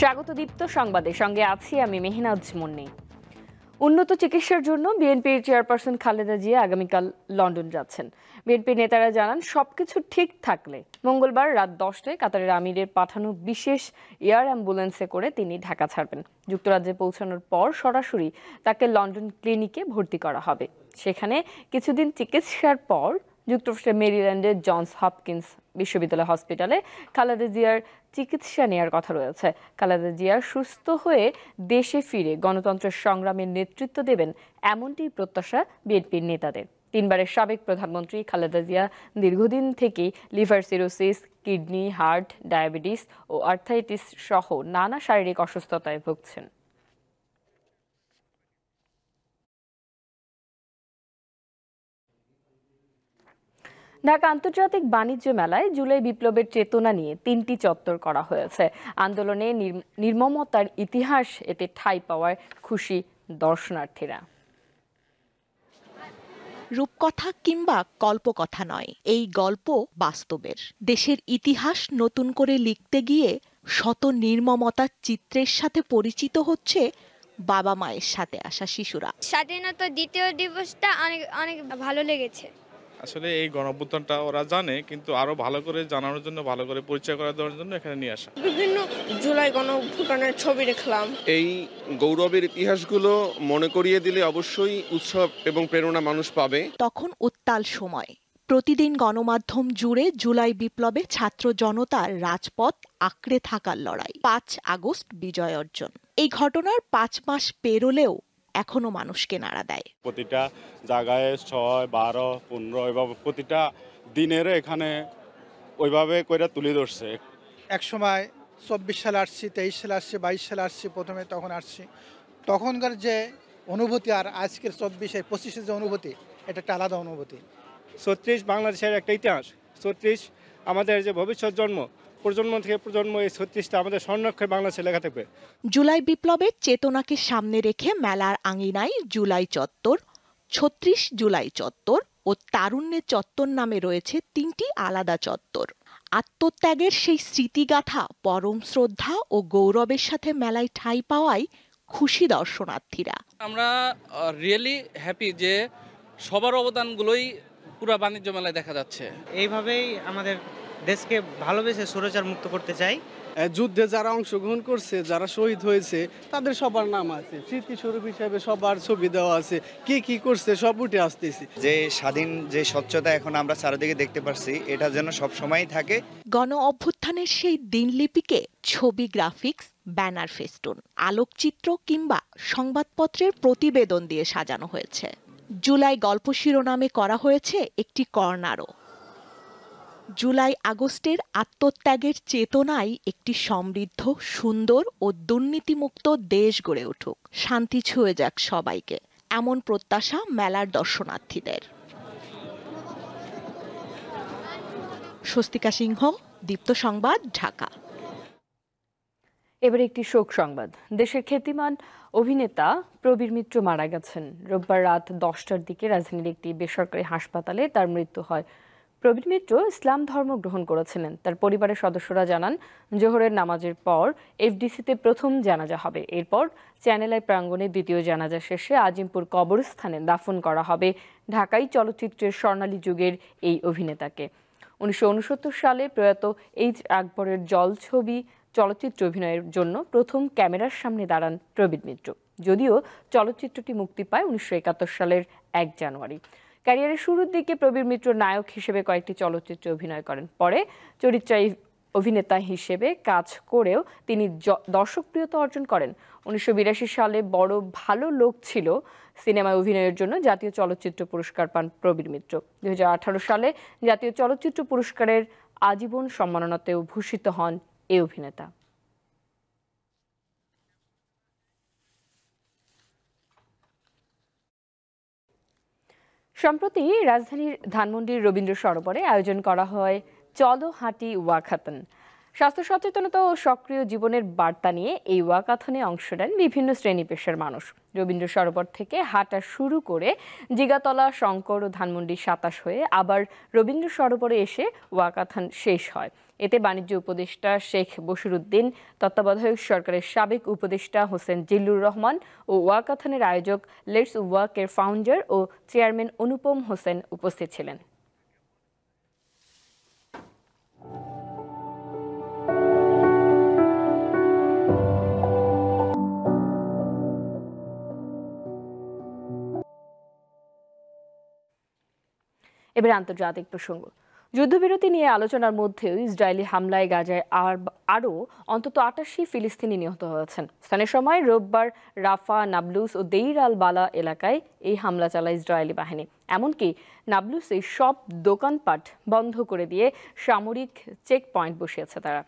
স্বাগত দীপ্ত সংবাদের সঙ্গে আছি আমি মেহনাজ মুন্নি। উন্নত চিকিৎসার জন্য বিএনপির চেয়ারপারসন খালেদা জিয়া আগামীকাল লন্ডন যাচ্ছেন। বিএনপি নেতারা জানান সবকিছু ঠিক থাকলে মঙ্গলবার রাত 10টায় কাতারের আমিরের পাঠানো বিশেষ এয়ার অ্যাম্বুলেন্সে করে তিনি ঢাকা ছাড়বেন। যুক্তরাজ্যে পৌঁছানোর পর সরাসরি তাকে লন্ডন ক্লিনিকে ভর্তি করা হবে। সেখানে কিছুদিন চিকিৎসার পর যুক্তরাষ্ট্রের মেরিল্যান্ডের জনস হপকিন্স বিশ্ববিদ্যালয় হসপিটালে খালেদা জিয়ার চিকিৎসা নেওয়ার কথা রয়েছে। খালেদা জিয়া সুস্থ হয়ে দেশে ফিরে গণতন্ত্রের সংগ্রামের নেতৃত্ব দেবেন, এমনটি প্রত্যাশা বিএনপির নেতাদের। তিনবারের সাবেক প্রধানমন্ত্রী খালেদা জিয়া দীর্ঘদিন থেকেই liver cirrhosis, kidney, heart, diabetes ও আর্থাইটিস সহ নানা শারীরিক অসুস্থতায় ভুগছেন। ঢাকা আন্তর্জাতিক বাণিজ্য মেলায় জুলাই বিপ্লবের চেতনা নিয়ে 3টি চত্বর করা হয়েছে। আন্দোলনে নির্মমতার ইতিহাস এতে ঠাঁই পাওয়ায় খুশি দর্শনার্থীরা। রূপকথা কিংবা কল্পকথা নয়, এই গল্প বাস্তবের। দেশের ইতিহাস নতুন করে লিখতে গিয়ে শত নির্মমতার চিত্রের সাথে পরিচিত হচ্ছে বাবা মায়ের সাথে আসা শিশুরা। স্বাধীনতা দ্বিতীয় দিবসটা অনেক অনেক ভালো লেগেছে। আসলে এই গণঅভ্যুত্থানটা ওরা জানে, কিন্তু আরো ভালো করে জানানোর জন্য, ভালো করে পরিচয় করে দেওয়ার জন্য এখানে নিয়ে আসা। বিভিন্ন জুলাই গণঅভ্যুত্থানের ছবি দেখলাম। এই গৌরবের ইতিহাসগুলো মনে করিয়ে দিলে অবশ্যই উৎসব এবং প্রেরণা মানুষ পাবে। তখন উত্তাল সময়। প্রতিদিন গণমাধ্যম জুড়ে জুলাই বিপ্লবে ছাত্র জনতার রাজপথ আঁকড়ে থাকার লড়াই। 5 আগস্ট বিজয় অর্জন। এই ঘটনার 5 মাস পেরোলেও এখনো মানুষকে নাড়া দেয়। প্রতিটা জায়গায় 6, 12, 15 এভাবে প্রতিটা দিনের এখানে ওইভাবে করে তুলে ধরছে। এক সময় 24 সালে আসছি, 23 সালে আসছি, 22 সালে আসছি, প্রথমে তখন আসছি, তখনকার যে অনুভূতি আর আজকের 24 25-এর যে অনুভূতি, এটা একটা আলাদা অনুভূতি। 36 বাংলাদেশের একটা ইতিহাস। 36 আমাদের যে ভবিষ্যৎ জন্ম, প্রজন্ম থেকে প্রজন্ম, এই 36টা আমাদের স্বর্ণাক্ষরে বাংলাদেশে লেখা থাকবে। জুলাই বিপ্লবের চেতনাকে সামনে রেখে মেলার আঙিনায় জুলাই চত্বর, 36 জুলাই চত্বর ও তারুণ্যের চত্বর নামে রয়েছে 3টি আলাদা চত্বর। আত্মত্যাগের সেই স্মৃতিগাথা, পরম শ্রদ্ধা ও গৌরবের সাথে মেলায় ঠাঁই পাওয়ায় খুশি দর্শনার্থীরা। আমরা রিয়েলি হ্যাপি যে সবার অবদানগুলোই পুরো বাণিজ্য মেলায় দেখা যাচ্ছে। এইভাবেই আমাদের দেশকে ভালোবেসে স্বৈরাচার মুক্ত করতে চাই। যুদ্ধে যারা অংশগ্রহণ করছে, যারা শহীদ হয়েছে, তাদের সবার নাম আছে, স্মৃতিস্বরূপ হিসেবে সবার ছবি দেওয়া আছে, কি কি করছে সব উঠে আসতেছে। যে স্বাধীন যে স্বচ্ছতা এখন আমরা চারিদিকে দেখতে পাচ্ছি, এটা যেন সব সময়ই থাকে। গণ অভ্যুত্থানের সেই দিনলিপিকে ছবি, গ্রাফিক্স, ব্যানার, ফেস্টুন, আলোকচিত্র কিংবা সংবাদপত্রের প্রতিবেদন দিয়ে সাজানো হয়েছে। জুলাই গল্প শিরোনামে করা হয়েছে একটি কর্নারও। জুলাই আগস্টের আত্মত্যাগের চেতনায় একটি সমৃদ্ধ, সুন্দর ও দুর্নীতিমুক্ত দেশ গড়ে উঠুক, শান্তি ছুঁয়ে যাক সবাইকে, এমন প্রত্যাশা মেলার দর্শনার্থীদের। স্বস্তিকা সিংহ, দীপ্ত সংবাদ, ঢাকা। এবার একটি শোক সংবাদ। দেশের খ্যাতিমান অভিনেতা প্রবীর মিত্র মারা গেছেন। রোববার রাত 10টার দিকে রাজধানীর একটি বেসরকারি হাসপাতালে তার মৃত্যু হয়। প্রবীর মিত্র ইসলাম ধর্ম গ্রহণ করেছিলেন। তার পরিবারের সদস্যরা জানান, জোহরের নামাজের পর এফডিসিতে প্রথম জানাজা হবে। এরপর চ্যানেল আই প্রাঙ্গণে দ্বিতীয় জানাজা শেষে আজিমপুর কবরস্থানে দাফন করা হবে ঢাকাই চলচ্চিত্রের স্বর্ণালী যুগের এই অভিনেতাকে। 1969 সালে প্রয়াত এইচ আকবরের জলছবি চলচ্চিত্র অভিনয়ের জন্য প্রথম ক্যামেরার সামনে দাঁড়ান প্রবীর মিত্র। যদিও চলচ্চিত্রটি মুক্তি পায় 1971 সালের 1 জানুয়ারি। ক্যারিয়ারের শুরুর দিকে প্রবীর মিত্র নায়ক হিসেবে কয়েকটি চলচ্চিত্রে অভিনয় করেন। পরে চরিত্রায়ী অভিনেতা হিসেবে কাজ করেও তিনি দর্শকপ্রিয়তা অর্জন করেন। 1982 সালে বড় ভালো লোক ছিল সিনেমায় অভিনয়ের জন্য জাতীয় চলচ্চিত্র পুরস্কার পান প্রবীর মিত্র। 2018 সালে জাতীয় চলচ্চিত্র পুরস্কারের আজীবন সম্মাননাতেও ভূষিত হন এই অভিনেতা। সম্প্রতি রাজধানীর ধানমন্ডির রবীন্দ্র সরোবরে আয়োজন করা হয় চলো হাঁটি ওয়াকাথন। স্বাস্থ্য সচেতনতা ও সক্রিয় জীবনের বার্তা নিয়ে এই ওয়াকাথনে অংশ নেন বিভিন্ন শ্রেণী পেশার মানুষ। রবীন্দ্র সরোবর থেকে হাঁটা শুরু করে জিগাতলা, শঙ্কর ও ধানমন্ডি 27 হয়ে আবার রবীন্দ্র সরোবরে এসে ওয়াকাথন শেষ হয়। এতে বাণিজ্য উপদেষ্টা শেখ বশিরউদ্দিন, তত্ত্বাবধায়ক সরকারের সাবেক উপদেষ্টা হোসেন জিল্লুর রহমান ও ওয়াকাথনের আয়োজক লেটস ওয়াকের ফাউন্ডার ও চেয়ারম্যান অনুপম হোসেন উপস্থিত ছিলেন। এবার আন্তর্জাতিক প্রসঙ্গ। যুদ্ধবিরতি নিয়ে আলোচনার মধ্যেও ইসরায়েলি হামলায় গাজায় আরও অন্তত 88 ফিলিস্তিনি নিহত হয়েছেন। স্থানীয় সময় রোববার রাফা, নাবলুস ও দেইর আল বালা এলাকায় এই হামলা চালায় ইসরায়েলি বাহিনী। এমনকি নাবলুসে সব দোকানপাট বন্ধ করে দিয়ে সামরিক চেক পয়েন্ট বসিয়েছে তারা।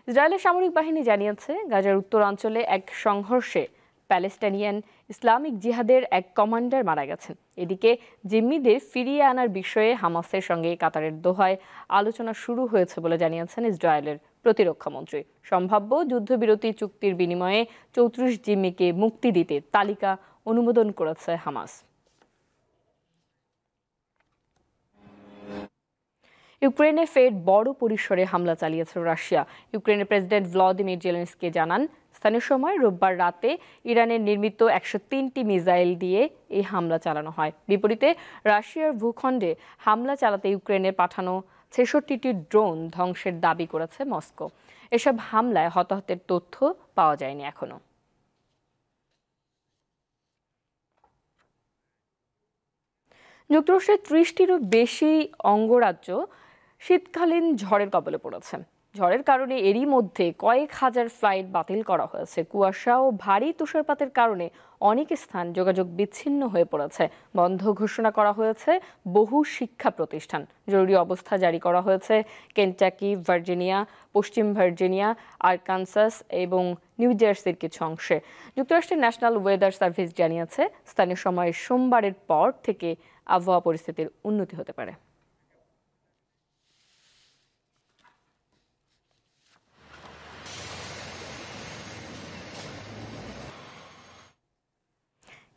ইসরায়েলের সামরিক বাহিনী জানিয়েছে, গাজার উত্তরাঞ্চলে এক সংঘর্ষে প্যালেস্টাইনিয়ান ইসলামিক জিহাদের এক কমান্ডার মারা গেছেন। এদিকে জিম্মিদের ফিরিয়ে আনার বিষয়ে হামাসের সঙ্গে কাতারের দোহায় আলোচনা শুরু হয়েছে বলে জানিয়েছেন ইসরায়েলের প্রতিরক্ষা মন্ত্রী। সম্ভাব্য যুদ্ধবিরতি চুক্তির বিনিময়ে 34 জিম্মিকে মুক্তি দিতে তালিকা অনুমোদন করেছে হামাস। ইউক্রেনে ফের বড় পরিসরে হামলা চালিয়েছে রাশিয়া। ইউক্রেনের প্রেসিডেন্ট ভ্লাদিমির জেলেনস্কি জানান, স্থানীয় সময় রোববার রাতে ইরানের নির্মিত 103টি মিসাইল দিয়ে এই হামলা চালানো হয়। বিপরীতে রাশিয়ার ভূখণ্ডে হামলা চালাতে ইউক্রেনের পাঠানো 66টি ড্রোন ধ্বংসের দাবি করেছে মস্কো। এসব হামলায় হতাহতের তথ্য পাওয়া যায়নি এখনো। যুক্তরাষ্ট্রের 30টিরও বেশি অঙ্গরাজ্য শীতকালীন ঝড়ের কবলে পড়েছে। ঝড়ের কারণে এরই মধ্যে কয়েক হাজার ফ্লাইট বাতিল করা হয়েছে। কুয়াশা ও ভারী তুষারপাতের কারণে অনেক স্থান যোগাযোগ বিচ্ছিন্ন হয়ে পড়েছে। বন্ধ ঘোষণা করা হয়েছে বহু শিক্ষা প্রতিষ্ঠান। জরুরি অবস্থা জারি করা হয়েছে কেন্টাকি, ভার্জিনিয়া, পশ্চিম ভার্জিনিয়া, আরকানসাস এবং নিউ জার্সির কিছু অংশে। যুক্তরাষ্ট্রের ন্যাশনাল ওয়েদার সার্ভিস জানিয়েছে, স্থানীয় সময় সোমবারের পর থেকে আবহাওয়া পরিস্থিতির উন্নতি হতে পারে।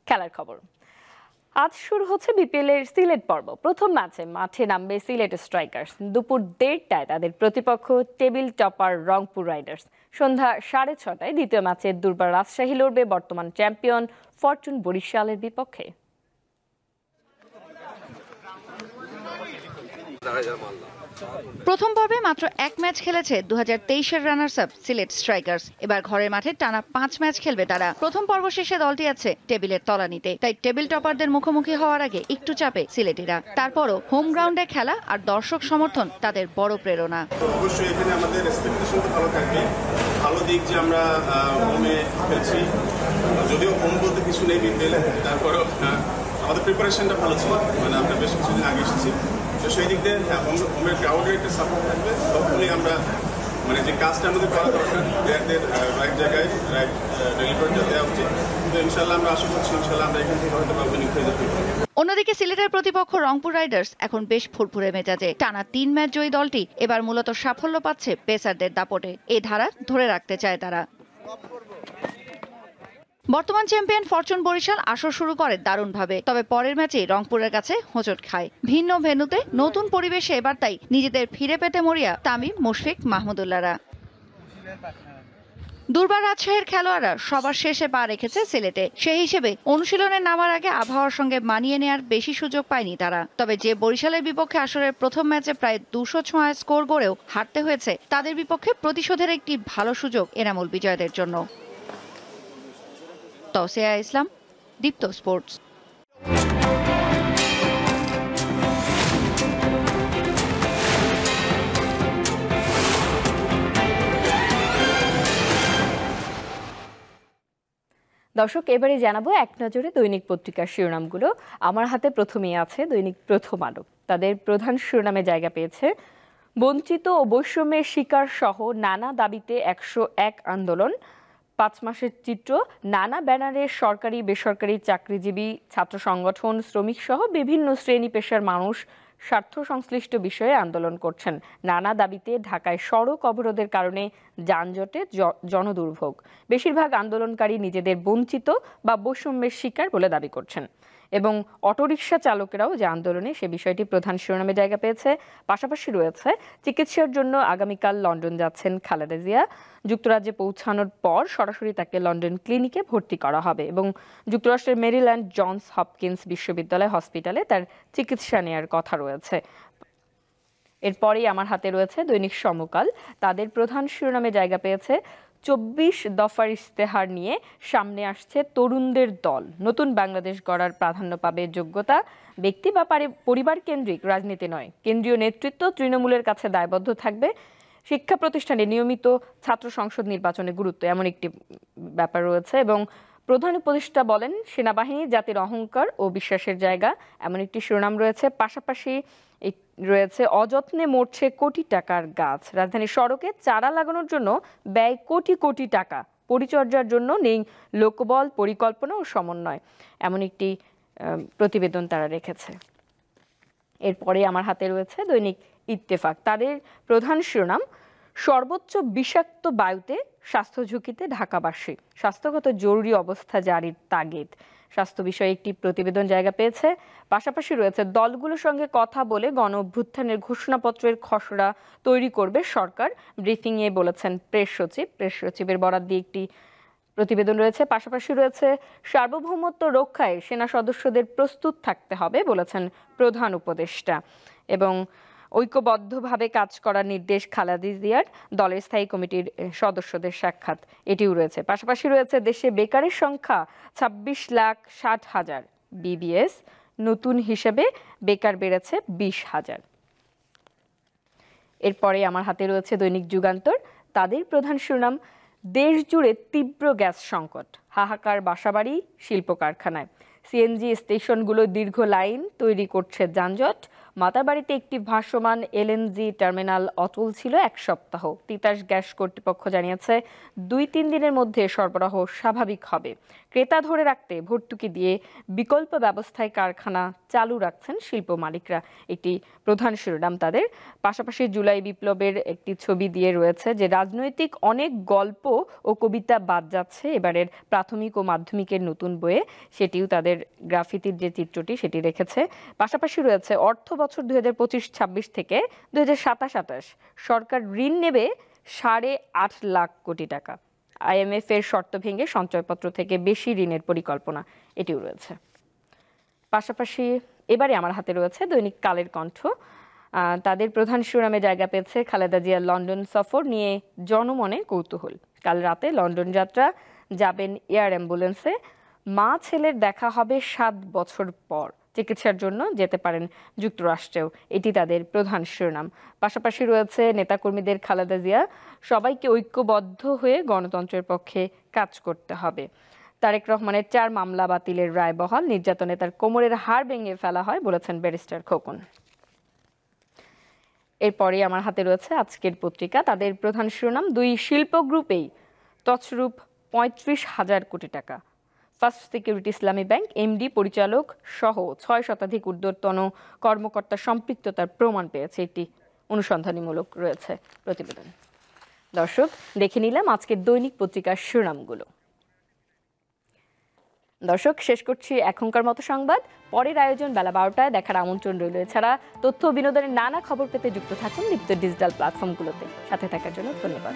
খেলার খবর। আজ শুরু হচ্ছে বিপিএল এর সিলেট পর্ব। প্রথম ম্যাচে মাঠে নামবে সিলেট স্ট্রাইকার্স। দুপুর 1:30টায় তাদের প্রতিপক্ষ টেবিল টপার রংপুর রাইডার্স। সন্ধ্যা 6:30টায় দ্বিতীয় ম্যাচে দুর্বার রাজশাহী লড়বে বর্তমান চ্যাম্পিয়ন ফরচুন বরিশালের বিপক্ষে। প্রথম পর্বে মাত্র এক ম্যাচ খেলেছে 2023-এর রানার্স আপ সিলেট স্ট্রাইকার্স। এবার ঘরের মাঠে টানা 5 ম্যাচ খেলবে তারা। প্রথম পর্ব শেষে দলটি আছে টেবিলের তলানিতে, তাই টেবিল টপারদের মুখোমুখি হওয়ার আগে একটু চাপে সিলেটিরা। তারপরও হোম গ্রাউন্ডে খেলা আর দর্শক সমর্থন তাদের বড় প্রেরণা। অবশ্যই এখানে আমাদের এক্সপেকটেশন তো ভালো থাকবে। ভালো দিক যে আমরা হোমে খেলছি, যদিও হোম বলতে কিছু নেই বিপিএল, তারপরেও আমাদের প্রিপারেশনটা ভালো ছিল। মানে আমরা বেশ কিছুদিন আগে এসেছি, তো সেই দিক দিয়ে হোমের ক্রাউডের একটা সাপোর্ট থাকবে। তখনই আমরা মানে যে কাজটা আমাদের করা দরকার, প্লেয়ারদের রাইট জায়গায় রাইট ডেলিভারিটা দেওয়া উচিত। তো ইনশাল্লাহ আমরা আশা করছি ইনশাল্লাহ আমরা এখান থেকে হয়তো উইনিং হয়ে যেতে পারবো। অন্যদিকে সিলেটের প্রতিপক্ষ রংপুর রাইডার্স এখন বেশ ফুরফুরে মেজাজে। টানা 3 ম্যাচ জয়ী দলটি এবার মূলত সাফল্য পাচ্ছে পেসারদের দাপটে। এই ধারা ধরে রাখতে চায় তারা। বর্তমান চ্যাম্পিয়ন ফরচুন বরিশাল আসর শুরু করে দারুণভাবে, তবে পরের ম্যাচেই রংপুরের কাছে হোঁচট খায়। ভিন্ন ভেন্যুতে নতুন পরিবেশে এবার তাই নিজেদের ফিরে পেতে মরিয়া তামিম, মুশফিক, মাহমুদুল্লাহরা। দুর্বার রাজশাহীর খেলোয়াড়রা সবার শেষে পা রেখেছে সিলেটে। সেই হিসেবে অনুশীলনে নামার আগে আবহাওয়ার সঙ্গে মানিয়ে নেওয়ার বেশি সুযোগ পায়নি তারা। তবে যে বরিশালের বিপক্ষে আসরের প্রথম ম্যাচে প্রায় 200 ছোঁয়া স্কোর করেও হারতে হয়েছে, তাদের বিপক্ষে প্রতিশোধের একটি ভালো সুযোগ এনামুল বিজয়দের জন্য। তৌসিয়া ইসলাম, দীপ্ত স্পোর্টস। দর্শক, এবারে জানাবো এক নজরে দৈনিক পত্রিকার শিরোনামগুলো। আমার হাতে প্রথমেই আছে দৈনিক প্রথম আলো। তাদের প্রধান শিরোনামে জায়গা পেয়েছে বঞ্চিত ও বৈষম্যের শিকার সহ নানা দাবিতে 101 আন্দোলন। 5 মাসের চিত্র, নানা ব্যানারে সরকারি বেসরকারি চাকরিজীবী, ছাত্র সংগঠন, শ্রমিক সহ বিভিন্ন শ্রেণী পেশার মানুষ স্বার্থ সংশ্লিষ্ট বিষয়ে আন্দোলন করছেন। নানা দাবিতে ঢাকায় সড়ক অবরোধের কারণে যানজটে জনদুর্ভোগ। বেশিরভাগ আন্দোলনকারী নিজেদের বঞ্চিত বা বৈষম্যের শিকার বলে দাবি করছেন এবং অটোরিকশা চালকেরাও যে আন্দোলনে সে বিষয়টি প্রধান শিরোনামে জায়গা পেয়েছে। পাশাপাশি রয়েছে চিকিৎসার জন্য আগামীকাল লন্ডন যাচ্ছেন খালেদা জিয়া। যুক্তরাজ্যে পৌঁছানোর পর সরাসরি তাকে লন্ডন ক্লিনিকে ভর্তি করা হবে এবং যুক্তরাষ্ট্রের মেরিল্যান্ড জনস হপকিন্স বিশ্ববিদ্যালয় হসপিটালে তার চিকিৎসা নেয়ার কথা রয়েছে। এরপরেই আমার হাতে রয়েছে দৈনিক সমকাল। তাদের প্রধান শিরোনামে জায়গা পেয়েছে 24 দফার ইস্তেহার নিয়ে সামনে আসছে তরুণদের দল। নতুন বাংলাদেশ গড়ার প্রাধান্য পাবে যোগ্যতা, ব্যক্তি বা পরিবার কেন্দ্রিক রাজনীতি নয়। কেন্দ্রীয় নেতৃত্ব তৃণমূলের কাছে দায়বদ্ধ থাকবে। শিক্ষা প্রতিষ্ঠানে নিয়মিত ছাত্র সংসদ নির্বাচনে গুরুত্ব, এমন একটি ব্যাপার রয়েছে এবং প্রধান উপদেষ্টা বলেন সেনাবাহিনী জাতির অহংকার ও বিশ্বাসের জায়গা, এমন একটি শিরোনাম রয়েছে। পাশাপাশি রয়েছে অযত্নে মরছে কোটি টাকার গাছ। রাজধানীর সড়কে চারা লাগানোর জন্য ব্যয় কোটি কোটি টাকা, পরিচর্যার জন্য নেই লোকবল, পরিকল্পনা ও সমন্বয়, এমন একটি প্রতিবেদন তারা রেখেছে। এরপরে আমার হাতে রয়েছে দৈনিক ইত্তেফাক। তাদের প্রধান শিরোনাম সর্বোচ্চ বিষাক্ত বায়ুতে স্বাস্থ্য ঝুঁকিতে ঢাকাবাসী, স্বাস্থ্যগত জরুরি অবস্থা জারির তাগিদ। স্বাস্থ্য বিষয়ে একটি প্রতিবেদন জায়গা পেয়েছে। পাশাপাশি রয়েছে দলগুলোর সঙ্গে কথা বলে গণ অভ্যুত্থানের ঘোষণাপত্রের খসড়া তৈরি করবে সরকার, ব্রিফিংয়ে বলেছেন প্রেস সচিব। প্রেস সচিবের বরাত দিয়ে একটি প্রতিবেদন রয়েছে। পাশাপাশি রয়েছে সার্বভৌমত্ব রক্ষায় সেনা সদস্যদের প্রস্তুত থাকতে হবে বলেছেন প্রধান উপদেষ্টা এবং ঐক্যবদ্ধভাবে কাজ করার নির্দেশ খালেদা জিয়ার। দলের স্থায়ী কমিটির সদস্যদের সাক্ষাৎ, এটিও রয়েছে। পাশাপাশি রয়েছে দেশে বেকারের সংখ্যা 26,60,000, বিবিএস নতুন হিসেবে বেকার বেড়েছে 20,000। এরপরে আমার হাতে রয়েছে দৈনিক যুগান্তর। তাদের প্রধান শিরোনাম দেশ জুড়ে তীব্র গ্যাস সংকট, হাহাকার বাসাবাড়ি, শিল্প কারখানায়। সিএনজি স্টেশনগুলো দীর্ঘ লাইন তৈরি করছে যানজট। মাতারবাড়িতে একটি ভাসমান এলএনজি টার্মিনাল অচল ছিল 1 সপ্তাহ। তিতাস গ্যাস কর্তৃপক্ষ জানিয়েছে 2-3 দিনের মধ্যে সরবরাহ স্বাভাবিক হবে। ক্রেতা ধরে রাখতে ভর্তুকি দিয়ে বিকল্প ব্যবস্থায় কারখানা চালু রাখছেন শিল্প মালিকরা, একটি প্রধান শিরোনাম তাদের। পাশাপাশি জুলাই বিপ্লবের একটি ছবি দিয়ে রয়েছে যে রাজনৈতিক অনেক গল্প ও কবিতা বাদ যাচ্ছে এবারের প্রাথমিক ও মাধ্যমিকের নতুন বইয়ে, সেটিও তাদের গ্রাফিতির যে চিত্রটি সেটি রেখেছে। পাশাপাশি রয়েছে অর্থ বছর 2025-26 থেকে 2027-28 সরকার ঋণ নেবে 8.5 লাখ কোটি টাকা। IMF এর শর্ত ভেঙে সঞ্চয়পত্র থেকে বেশি ঋণের পরিকল্পনা, এটিও রয়েছে। পাশাপাশি এবারে আমার হাতে রয়েছে দৈনিক কালের কণ্ঠ। তাদের প্রধান শিরোনামে জায়গা পেয়েছে খালেদা জিয়ার লন্ডন সফর নিয়ে জনমনে কৌতূহল। কাল রাতে লন্ডন যাত্রা, যাবেন এয়ার অ্যাম্বুলেন্সে। মা ছেলের দেখা হবে 7 বছর পর। চিকিৎসার জন্য যেতে পারেন যুক্তরাষ্ট্রেও, এটি তাদের প্রধান শিরোনাম। পাশাপাশি রয়েছে নেতাকর্মীদের খালেদা জিয়া, সবাইকে ঐক্যবদ্ধ হয়ে গণতন্ত্রের পক্ষে কাজ করতে হবে। তারেক রহমানের 4 মামলা বাতিলের রায় বহাল, নির্যাতনে তার কোমরের হাড় ভেঙে ফেলা হয় বলেছেন ব্যারিস্টার খোকন। এরপরে আমার হাতে রয়েছে আজকের পত্রিকা। তাদের প্রধান শিরোনাম 2 শিল্প গ্রুপেই তছরূপ 35,000 কোটি টাকা। ফার্স্ট সিকিউরিটি ইসলামী ব্যাংক এমডি, পরিচালক সহ 6 শতাধিক ঊর্ধ্বতন কর্মকর্তার সম্পৃক্ততার প্রমাণ পেয়েছে, একটি অনুসন্ধানীমূলক রয়েছে প্রতিবেদন। দর্শক, দেখে নিলাম আজকের দৈনিক পত্রিকার শিরোনামগুলো। দর্শক, শেষ করছি এখনকার মতো সংবাদ। পরের আয়োজন বেলা 12টায় দেখার আমন্ত্রণ রইল। এছাড়া তথ্য ও বিনোদনের নানা খবর পেতে যুক্ত থাকুন দীপ্ত ডিজিটাল প্ল্যাটফর্মগুলোতে। সাথে থাকার জন্য ধন্যবাদ।